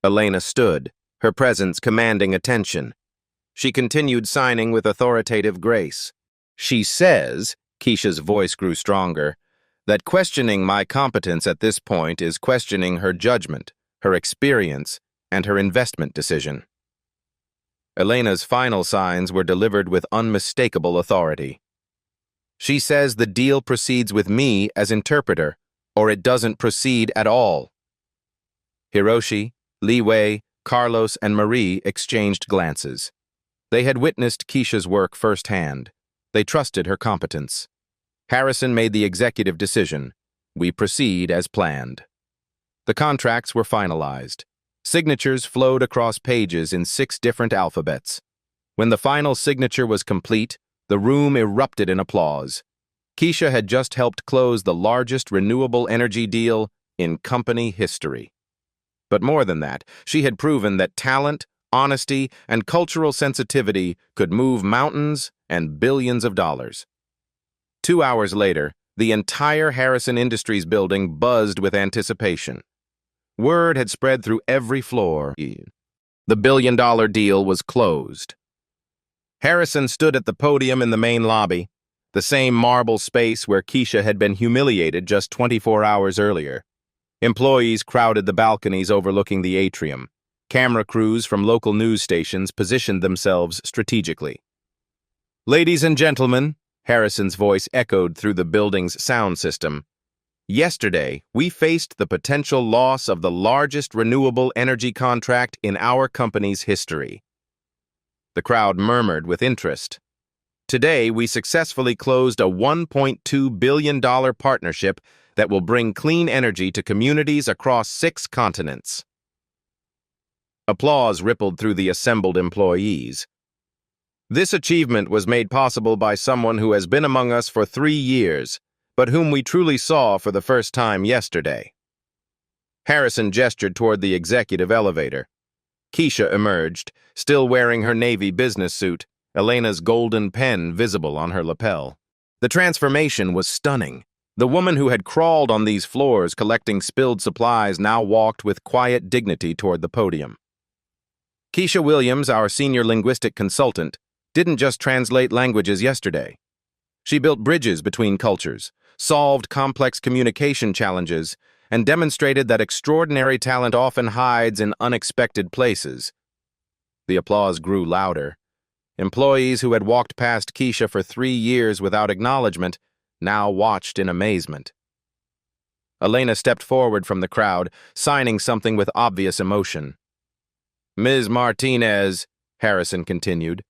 Elena stood, her presence commanding attention. She continued signing with authoritative grace. "She says," Keisha's voice grew stronger, "that questioning my competence at this point is questioning her judgment, her experience, and her investment decision." Elena's final signs were delivered with unmistakable authority. "She says the deal proceeds with me as interpreter, or it doesn't proceed at all." Hiroshi, Li Wei, Carlos, and Marie exchanged glances. They had witnessed Keisha's work firsthand. They trusted her competence. Harrison made the executive decision. We proceed as planned. The contracts were finalized. Signatures flowed across pages in 6 different alphabets. When the final signature was complete, the room erupted in applause. Keisha had just helped close the largest renewable energy deal in company history. But more than that, she had proven that talent, honesty, and cultural sensitivity could move mountains and billions of dollars. 2 hours later, the entire Harrison Industries building buzzed with anticipation. Word had spread through every floor. The billion-dollar deal was closed. Harrison stood at the podium in the main lobby, the same marble space where Keisha had been humiliated just 24 hours earlier. Employees crowded the balconies overlooking the atrium. Camera crews from local news stations positioned themselves strategically. "Ladies and gentlemen," Harrison's voice echoed through the building's sound system, "yesterday, we faced the potential loss of the largest renewable energy contract in our company's history." The crowd murmured with interest. "Today, we successfully closed a $1.2 billion partnership that will bring clean energy to communities across 6 continents." Applause rippled through the assembled employees. "This achievement was made possible by someone who has been among us for 3 years, but whom we truly saw for the first time yesterday." Harrison gestured toward the executive elevator. Keisha emerged, still wearing her navy business suit, Elena's golden pen visible on her lapel. The transformation was stunning. The woman who had crawled on these floors collecting spilled supplies now walked with quiet dignity toward the podium. Keisha Williams, our senior linguistic consultant, didn't just translate languages yesterday. She built bridges between cultures, solved complex communication challenges, and demonstrated that extraordinary talent often hides in unexpected places. The applause grew louder. Employees who had walked past Keisha for 3 years without acknowledgement now watched in amazement. Elena stepped forward from the crowd, signing something with obvious emotion. "Ms. Martinez," Harrison continued,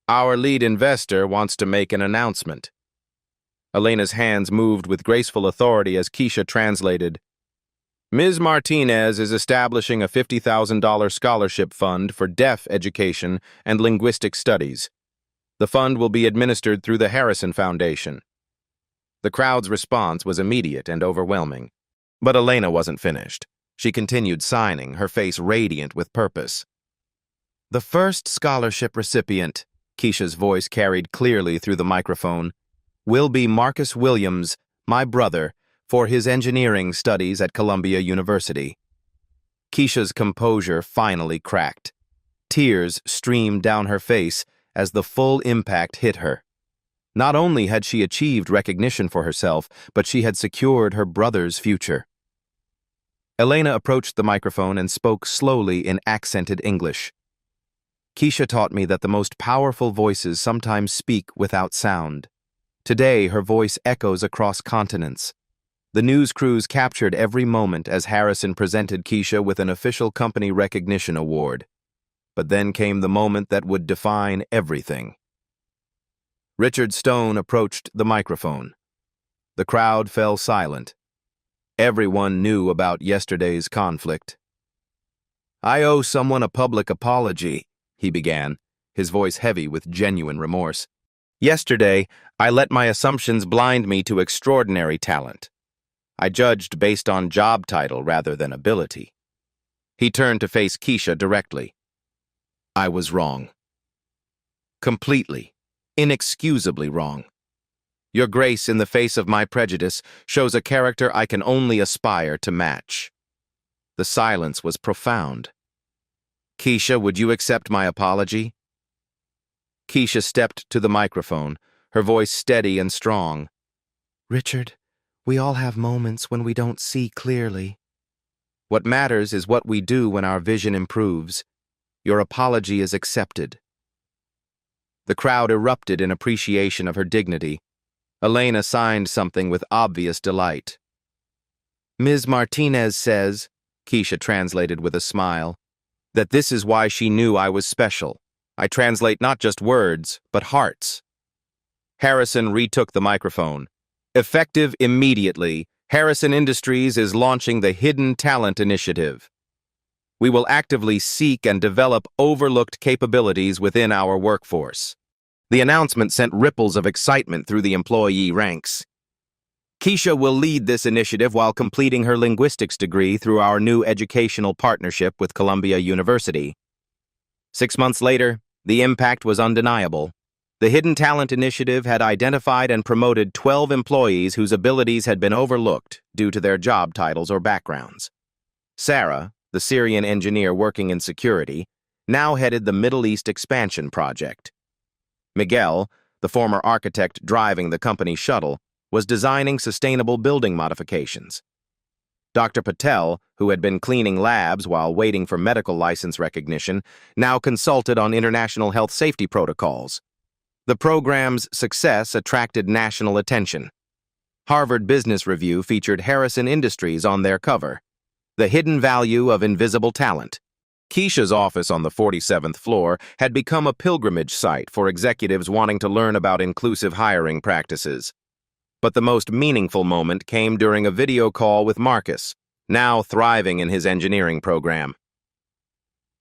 "our lead investor wants to make an announcement." Elena's hands moved with graceful authority as Keisha translated. "Ms. Martinez is establishing a $50,000 scholarship fund for deaf education and linguistic studies. The fund will be administered through the Harrison Foundation." The crowd's response was immediate and overwhelming. But Elena wasn't finished. She continued signing, her face radiant with purpose. "The first scholarship recipient," Keisha's voice carried clearly through the microphone, "will be Marcus Williams, my brother, for his engineering studies at Columbia University." Keisha's composure finally cracked. Tears streamed down her face as the full impact hit her. Not only had she achieved recognition for herself, but she had secured her brother's future. Elena approached the microphone and spoke slowly in accented English. Keisha taught me that the most powerful voices sometimes speak without sound. Today, her voice echoes across continents. The news crews captured every moment as Harrison presented Keisha with an official company recognition award. But then came the moment that would define everything. Richard Stone approached the microphone. The crowd fell silent. Everyone knew about yesterday's conflict. "I owe someone a public apology," he began, his voice heavy with genuine remorse. "Yesterday, I let my assumptions blind me to extraordinary talent. I judged based on job title rather than ability." He turned to face Keisha directly. "I was wrong. Completely, inexcusably wrong. Your grace in the face of my prejudice shows a character I can only aspire to match." The silence was profound. "Keisha, would you accept my apology?" Keisha stepped to the microphone, her voice steady and strong. "Richard, we all have moments when we don't see clearly. What matters is what we do when our vision improves. Your apology is accepted." The crowd erupted in appreciation of her dignity. Elena signed something with obvious delight. "Ms. Martinez says," Keisha translated with a smile, "that this is why she knew I was special. I translate not just words, but hearts." Harrison retook the microphone. "Effective immediately, Harrison Industries is launching the Hidden Talent Initiative. We will actively seek and develop overlooked capabilities within our workforce." The announcement sent ripples of excitement through the employee ranks. Keisha will lead this initiative while completing her linguistics degree through our new educational partnership with Columbia University. 6 months later, the impact was undeniable. The Hidden Talent Initiative had identified and promoted 12 employees whose abilities had been overlooked due to their job titles or backgrounds. Sarah, the Syrian engineer working in security, now headed the Middle East expansion project. Miguel, the former architect driving the company shuttle, was designing sustainable building modifications. Dr. Patel, who had been cleaning labs while waiting for medical license recognition, now consulted on international health safety protocols. The program's success attracted national attention. Harvard Business Review featured Harrison Industries on their cover. The hidden value of invisible talent. Keisha's office on the 47th floor had become a pilgrimage site for executives wanting to learn about inclusive hiring practices. But the most meaningful moment came during a video call with Marcus, now thriving in his engineering program.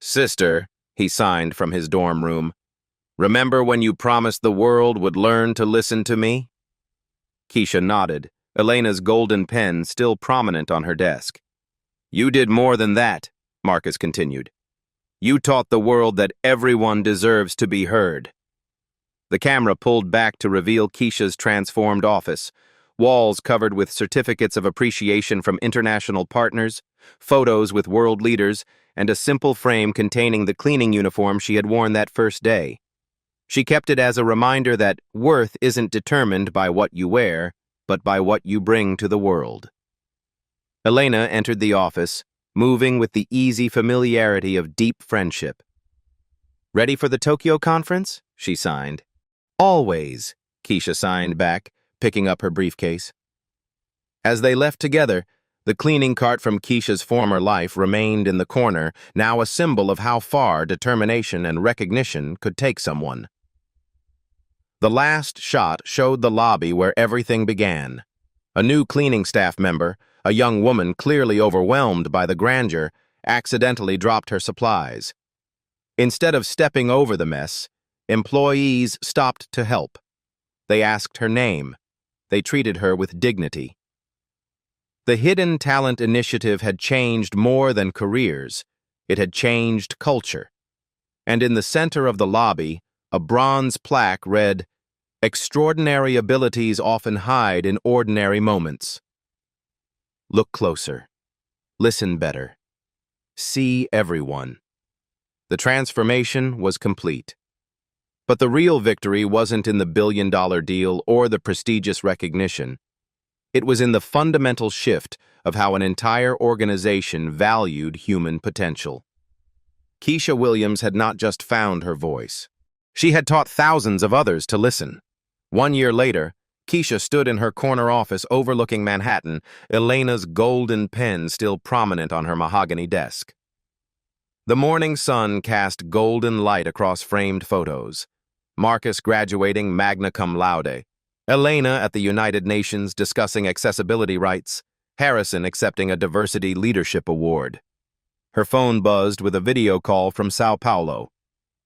"Sister," he signed from his dorm room, "remember when you promised the world would learn to listen to me?" Keisha nodded, Elena's golden pen still prominent on her desk. "You did more than that," Marcus continued. "You taught the world that everyone deserves to be heard." The camera pulled back to reveal Keisha's transformed office, walls covered with certificates of appreciation from international partners, photos with world leaders, and a simple frame containing the cleaning uniform she had worn that first day. She kept it as a reminder that worth isn't determined by what you wear, but by what you bring to the world. Elena entered the office, moving with the easy familiarity of deep friendship. "Ready for the Tokyo conference?" she signed. "Always," Keisha signed back, picking up her briefcase. As they left together, the cleaning cart from Keisha's former life remained in the corner, now a symbol of how far determination and recognition could take someone. The last shot showed the lobby where everything began. A new cleaning staff member, a young woman clearly overwhelmed by the grandeur, accidentally dropped her supplies. Instead of stepping over the mess, employees stopped to help. They asked her name. They treated her with dignity. The Hidden Talent Initiative had changed more than careers. It had changed culture. And in the center of the lobby, a bronze plaque read, "Extraordinary abilities often hide in ordinary moments." Look closer. Listen better. See everyone. The transformation was complete. But the real victory wasn't in the billion-dollar deal or the prestigious recognition. It was in the fundamental shift of how an entire organization valued human potential. Keisha Williams had not just found her voice. She had taught thousands of others to listen. 1 year later, Keisha stood in her corner office overlooking Manhattan, Elena's golden pen still prominent on her mahogany desk. The morning sun cast golden light across framed photos. Marcus graduating magna cum laude, Elena at the United Nations discussing accessibility rights, Harrison accepting a Diversity Leadership Award. Her phone buzzed with a video call from Sao Paulo.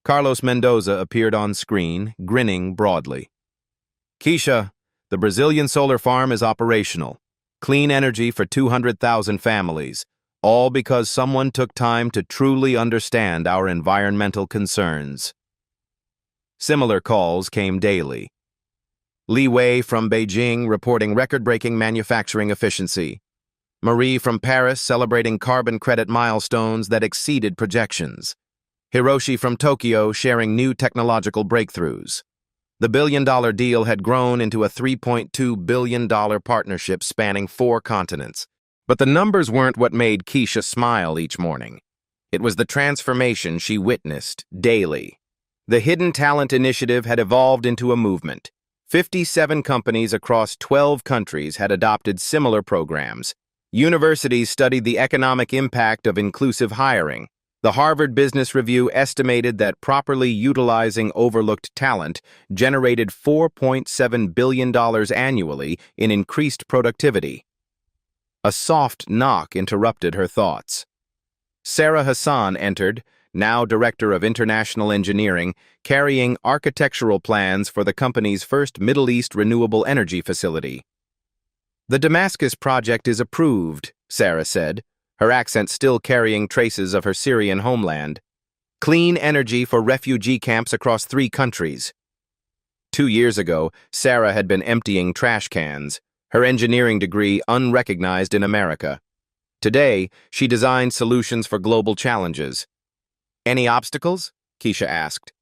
Carlos Mendoza appeared on screen, grinning broadly. Keisha, the Brazilian solar farm is operational. Clean energy for 200,000 families, all because someone took time to truly understand our environmental concerns. Similar calls came daily. Li Wei from Beijing reporting record-breaking manufacturing efficiency. Marie from Paris celebrating carbon credit milestones that exceeded projections. Hiroshi from Tokyo sharing new technological breakthroughs. The billion-dollar deal had grown into a $3.2 billion partnership spanning 4 continents. But the numbers weren't what made Keisha smile each morning. It was the transformation she witnessed daily. The Hidden Talent Initiative had evolved into a movement. 57 companies across 12 countries had adopted similar programs. Universities studied the economic impact of inclusive hiring. The Harvard Business Review estimated that properly utilizing overlooked talent generated $4.7 billion annually in increased productivity. A soft knock interrupted her thoughts. Sarah Hassan entered, now Director of International Engineering, carrying architectural plans for the company's first Middle East renewable energy facility. "The Damascus project is approved," Sarah said, her accent still carrying traces of her Syrian homeland. "Clean energy for refugee camps across 3 countries." 2 years ago, Sarah had been emptying trash cans, her engineering degree unrecognized in America. Today, she designed solutions for global challenges. "Any obstacles?" Keisha asked.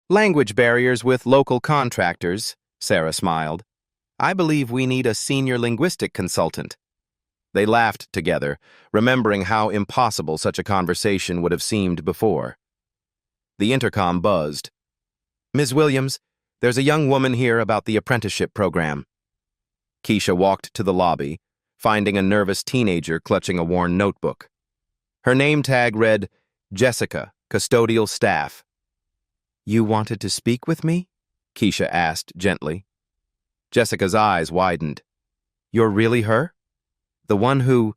"Language barriers with local contractors," Sarah smiled. "I believe we need a senior linguistic consultant." They laughed together, remembering how impossible such a conversation would have seemed before. The intercom buzzed. "Ms. Williams, there's a young woman here about the apprenticeship program." Keisha walked to the lobby, finding a nervous teenager clutching a worn notebook. Her name tag read, Jessica, custodial staff. "You wanted to speak with me?" Keisha asked gently. Jessica's eyes widened. "You're really her? The one who—"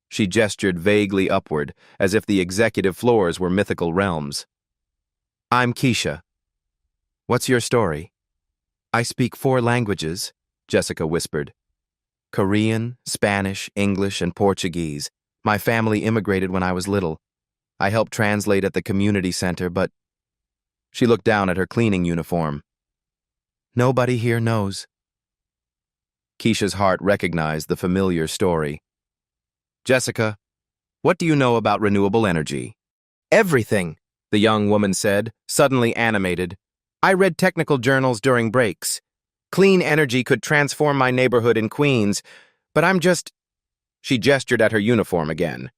She gestured vaguely upward, as if the executive floors were mythical realms. "I'm Keisha. What's your story?" "I speak 4 languages," Jessica whispered. "Korean, Spanish, English, and Portuguese. My family immigrated when I was little. I helped translate at the community center, but—" She looked down at her cleaning uniform. "Nobody here knows." Keisha's heart recognized the familiar story. "Jessica, what do you know about renewable energy?" "Everything," the young woman said, suddenly animated. "I read technical journals during breaks. Clean energy could transform my neighborhood in Queens, but I'm just—" She gestured at her uniform again.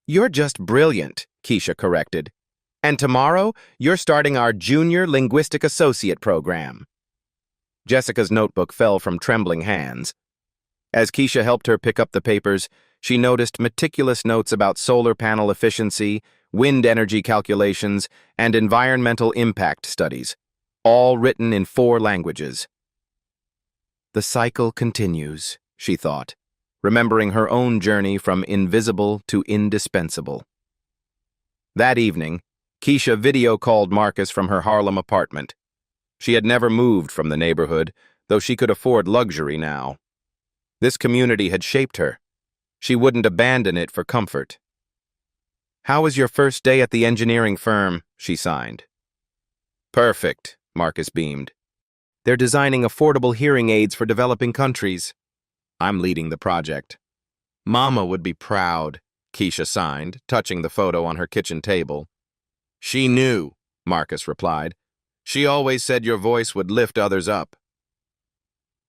"You're just brilliant," Keisha corrected. "And tomorrow, you're starting our Junior Linguistic Associate program." Jessica's notebook fell from trembling hands. As Keisha helped her pick up the papers, she noticed meticulous notes about solar panel efficiency, wind energy calculations, and environmental impact studies, all written in 4 languages. The cycle continues, she thought, remembering her own journey from invisible to indispensable. That evening, Keisha video-called Marcus from her Harlem apartment. She had never moved from the neighborhood, though she could afford luxury now. This community had shaped her. She wouldn't abandon it for comfort. "How was your first day at the engineering firm?" she signed. "Perfect," Marcus beamed. "They're designing affordable hearing aids for developing countries. I'm leading the project." "Mama would be proud," Keisha signed, touching the photo on her kitchen table. "She knew," Marcus replied. She always said your voice would lift others up.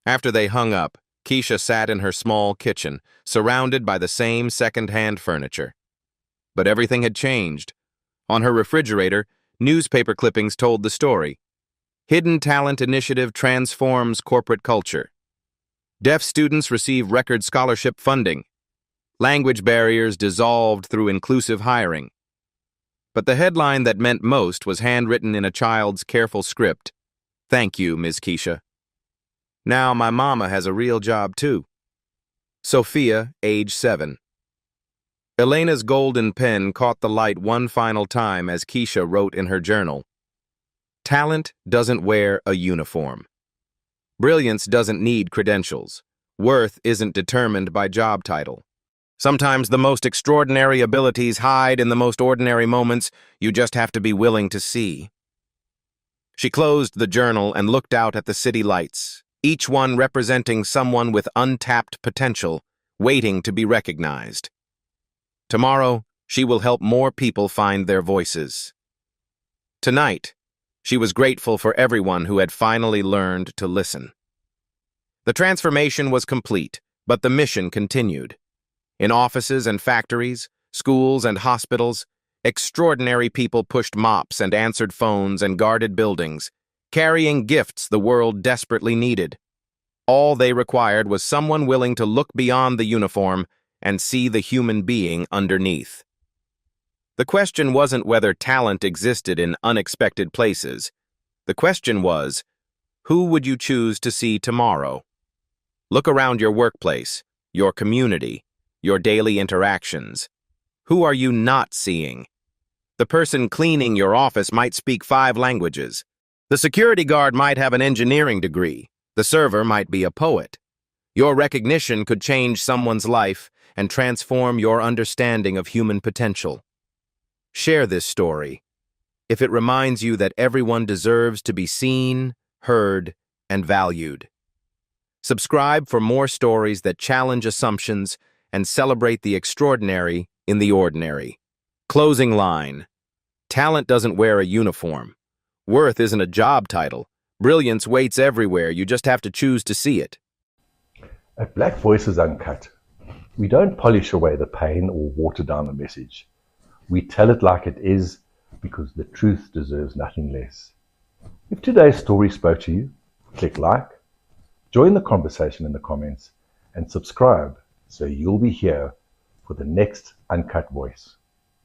After they hung up, Keisha sat in her small kitchen, surrounded by the same second-hand furniture. But everything had changed. On her refrigerator, newspaper clippings told the story. Hidden Talent Initiative transforms corporate culture. Deaf students receive record scholarship funding. Language barriers dissolved through inclusive hiring. But the headline that meant most was handwritten in a child's careful script. "Thank you, Ms. Keisha. Now my mama has a real job too." Sophia, age 7. Elena's golden pen caught the light one final time as Keisha wrote in her journal. Talent doesn't wear a uniform. Brilliance doesn't need credentials. Worth isn't determined by job title. Sometimes the most extraordinary abilities hide in the most ordinary moments. You just have to be willing to see. She closed the journal and looked out at the city lights, each one representing someone with untapped potential, waiting to be recognized. Tomorrow, she will help more people find their voices. Tonight, she was grateful for everyone who had finally learned to listen. The transformation was complete, but the mission continued. In offices and factories, schools and hospitals, extraordinary people pushed mops and answered phones and guarded buildings, carrying gifts the world desperately needed. All they required was someone willing to look beyond the uniform and see the human being underneath. The question wasn't whether talent existed in unexpected places. The question was, who would you choose to see tomorrow? Look around your workplace, your community, your daily interactions. Who are you not seeing? The person cleaning your office might speak 5 languages. The security guard might have an engineering degree. The server might be a poet. Your recognition could change someone's life and transform your understanding of human potential. Share this story if it reminds you that everyone deserves to be seen, heard, and valued. Subscribe for more stories that challenge assumptions and celebrate the extraordinary in the ordinary. Closing line. Talent doesn't wear a uniform. Worth isn't a job title. Brilliance waits everywhere. You just have to choose to see it. At Black Voices Uncut, we don't polish away the pain or water down the message. We tell it like it is because the truth deserves nothing less. If today's story spoke to you, click like, join the conversation in the comments, and subscribe so you'll be here for the next Uncut Voice.